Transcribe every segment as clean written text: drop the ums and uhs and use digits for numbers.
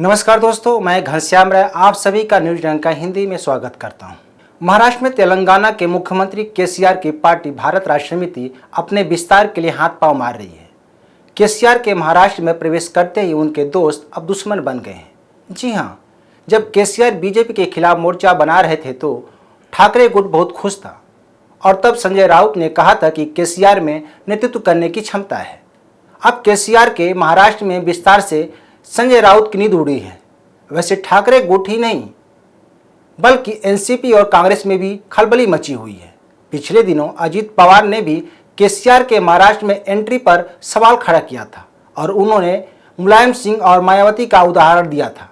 नमस्कार दोस्तों, मैं घनश्याम राय आप सभी का न्यूज डंका हिंदी में स्वागत करता हूं। महाराष्ट्र में तेलंगाना के मुख्यमंत्री केसीआर की पार्टी भारत राष्ट्र समिति अपने विस्तार के लिए हाथ पांव मार रही है। केसीआर के महाराष्ट्र में प्रवेश करते ही उनके दोस्त अब दुश्मन बन गए हैं। जी हां, जब केसीआर बीजेपी के खिलाफ मोर्चा बना रहे थे तो ठाकरे गुट बहुत खुश था और तब संजय राउत ने कहा था कि केसीआर में नेतृत्व करने की क्षमता है। अब केसीआर के महाराष्ट्र में विस्तार से संजय राउत की नींद उड़ी है। वैसे ठाकरे गुट ही नहीं बल्कि एनसीपी और कांग्रेस में भी खलबली मची हुई है। पिछले दिनों अजित पवार ने भी केसीआर के महाराष्ट्र में एंट्री पर सवाल खड़ा किया था और उन्होंने मुलायम सिंह और मायावती का उदाहरण दिया था।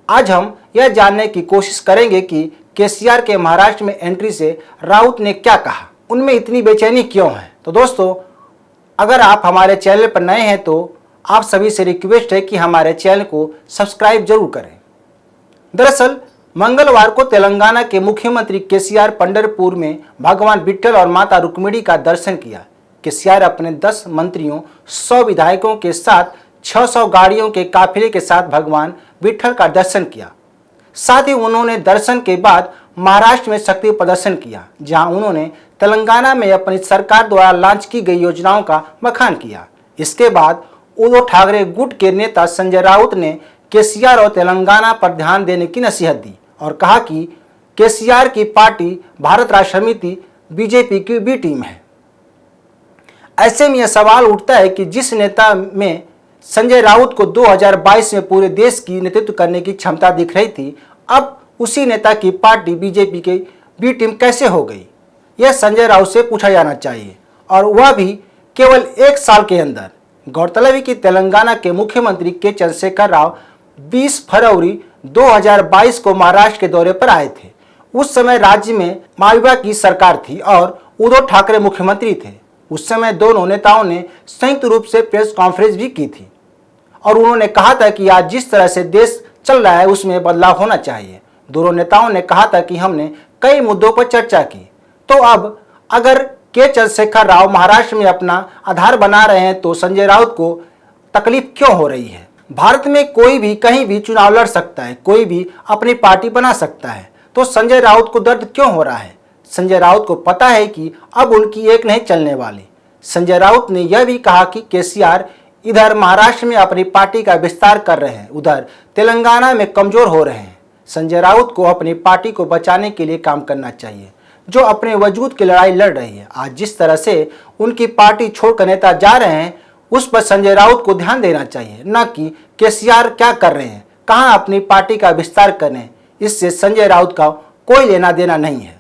आज हम यह जानने की कोशिश करेंगे कि केसीआर के महाराष्ट्र में एंट्री से राउत ने क्या कहा, उनमें इतनी बेचैनी क्यों है। तो दोस्तों, अगर आप हमारे चैनल पर नए हैं तो आप सभी से रिक्वेस्ट है कि हमारे चैनल को सब्सक्राइब जरूर करें। दरअसल मंगलवार को तेलंगाना के मुख्यमंत्री केसीआर पंढरपुर में भगवान विट्ठल और माता रुक्मिणी का दर्शन किया। केसीआर अपने 10 मंत्रियों, 100 विधायकों के साथ 600 गाड़ियों के काफिले के साथ भगवान विट्ठल का दर्शन किया। साथ ही उन्होंने दर्शन के बाद महाराष्ट्र में शक्ति प्रदर्शन किया, जहां उन्होंने तेलंगाना में अपनी सरकार द्वारा लॉन्च की गई योजनाओं का बखान किया। इसके बाद उद्धव ठाकरे गुट के नेता संजय राउत ने केसीआर और तेलंगाना पर ध्यान देने की नसीहत दी और कहा कि केसीआर की पार्टी भारत राष्ट्र समिति बीजेपी की बी टीम है। ऐसे में यह सवाल उठता है कि जिस नेता में संजय राउत को 2022 में पूरे देश की नेतृत्व करने की क्षमता दिख रही थी, अब उसी नेता की पार्टी बीजेपी की बी टीम कैसे हो गई, यह संजय राउत से पूछा जाना चाहिए, और वह भी केवल 1 साल के अंदर। गौरतलब है कि तेलंगाना के मुख्यमंत्री के चंद्रशेखर राव 20 फरवरी 2022 को महाराष्ट्र के दौरे पर आए थे। उस समय राज्य में मायावती की सरकार थी और उद्धव ठाकरे मुख्यमंत्री थे। उस समय दोनों नेताओं ने संयुक्त रूप से प्रेस कॉन्फ्रेंस भी की थी और उन्होंने कहा था कि आज जिस तरह से देश चल रहा है उसमें बदलाव होना चाहिए। दोनों नेताओं ने कहा था कि हमने कई मुद्दों पर चर्चा की। तो अब अगर के चंद्रशेखर राव महाराष्ट्र में अपना आधार बना रहे हैं तो संजय राउत को तकलीफ क्यों हो रही है। भारत में कोई भी कहीं भी चुनाव लड़ सकता है, कोई भी अपनी पार्टी बना सकता है, तो संजय राउत को दर्द क्यों हो रहा है। संजय राउत को पता है कि अब उनकी एक नहीं चलने वाली। संजय राउत ने यह भी कहा कि केसीआर इधर महाराष्ट्र में अपनी पार्टी का विस्तार कर रहे हैं, उधर तेलंगाना में कमजोर हो रहे हैं। संजय राउत को अपनी पार्टी को बचाने के लिए काम करना चाहिए, जो अपने वजूद की लड़ाई लड़ रही है। आज जिस तरह से उनकी पार्टी छोड़कर नेता जा रहे हैं उस पर संजय राउत को ध्यान देना चाहिए, न कि केसीआर क्या कर रहे हैं, कहां अपनी पार्टी का विस्तार कर रहे हैं। इससे संजय राउत का कोई लेना देना नहीं है।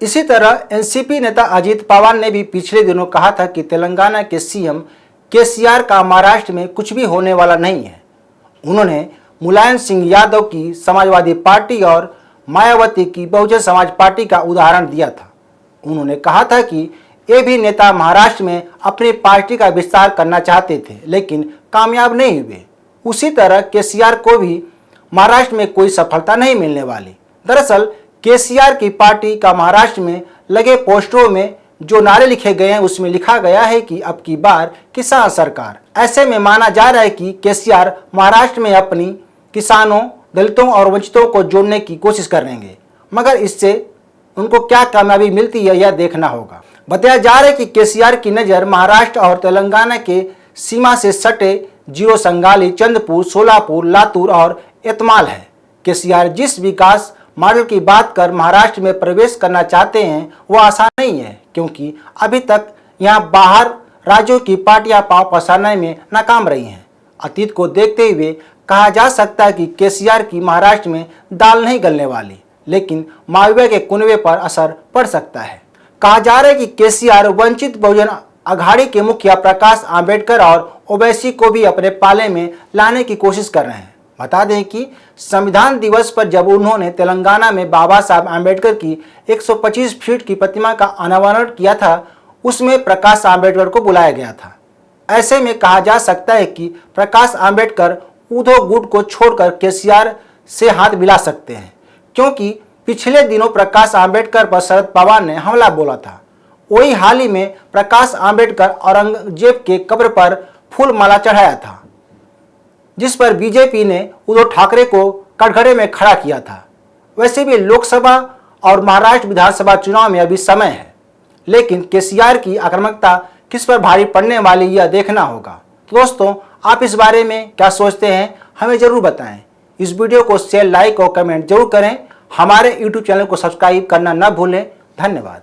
इसी तरह एनसीपी नेता अजित पवार ने भी पिछले दिनों कहा था कि तेलंगाना के सीएम केसीआर का महाराष्ट्र में कुछ भी होने वाला नहीं है। उन्होंने मुलायम सिंह यादव की समाजवादी पार्टी और मायावती की बहुजन समाज पार्टी का उदाहरण दिया था। उन्होंने कहा था कि ये भी नेता महाराष्ट्र में अपनी पार्टी का विस्तार करना चाहते थे लेकिन कामयाब नहीं हुए। उसी तरह केसीआर को भी महाराष्ट्र में कोई सफलता नहीं मिलने वाली। दरअसल केसीआर की पार्टी का महाराष्ट्र में लगे पोस्टरों में जो नारे लिखे गए हैं उसमें लिखा गया है कि अब की बार किसान सरकार। ऐसे में माना जा रहा है कि केसीआर महाराष्ट्र में अपनी किसानों, दलितों और वंचितों को जोड़ने की कोशिश करेंगे, मगर इससे उनको क्या कामयाबी मिलती है यह देखना होगा। बताया जा रहा है कि केसीआर की नज़र महाराष्ट्र और तेलंगाना के सीमा से सटे जीरो संगाली, चंद्रपुर, सोलापुर, लातूर और एतमाल है। केसीआर जिस विकास मॉडल की बात कर महाराष्ट्र में प्रवेश करना चाहते हैं वो आसान नहीं है, क्योंकि अभी तक यहाँ बाहर राज्यों की पार्टियां पांव पसारने में नाकाम रही हैं। अतीत को देखते हुए कहा जा सकता है कि केसीआर की महाराष्ट्र में दाल नहीं गलने वाली, लेकिन मायावती के कुनबे पर असर पड़ सकता है। कहा जा रहा है कि केसीआर वंचित बहुजन अघाड़ी के मुखिया प्रकाश आंबेडकर और ओवैसी को भी अपने पाले में लाने की कोशिश कर रहे हैं। बता दें कि संविधान दिवस पर जब उन्होंने तेलंगाना में बाबा साहब आंबेडकर की 125 फीट की प्रतिमा का अनावरण किया था, उसमें प्रकाश आंबेडकर को बुलाया गया था। ऐसे में कहा जा सकता है कि प्रकाश आंबेडकर उद्धव गुट को छोड़कर केसीआर से हाथ मिला सकते हैं, क्योंकि पिछले दिनों प्रकाश आंबेडकर पर शरद पवार ने हमला बोला था। वही हाल ही में प्रकाश आंबेडकर औरंगजेब के कब्र पर फूल माला चढ़ाया था। जिस पर बीजेपी ने उद्धव ठाकरे को कटघरे में खड़ा किया था। वैसे भी लोकसभा और महाराष्ट्र विधानसभा चुनाव में अभी समय है, लेकिन केसीआर की आक्रामकता किस पर भारी पड़ने वाली यह देखना होगा। तो दोस्तों, आप इस बारे में क्या सोचते हैं, हमें जरूर बताएं। इस वीडियो को शेयर, लाइक और कमेंट जरूर करें। हमारे YouTube चैनल को सब्सक्राइब करना न भूलें। धन्यवाद।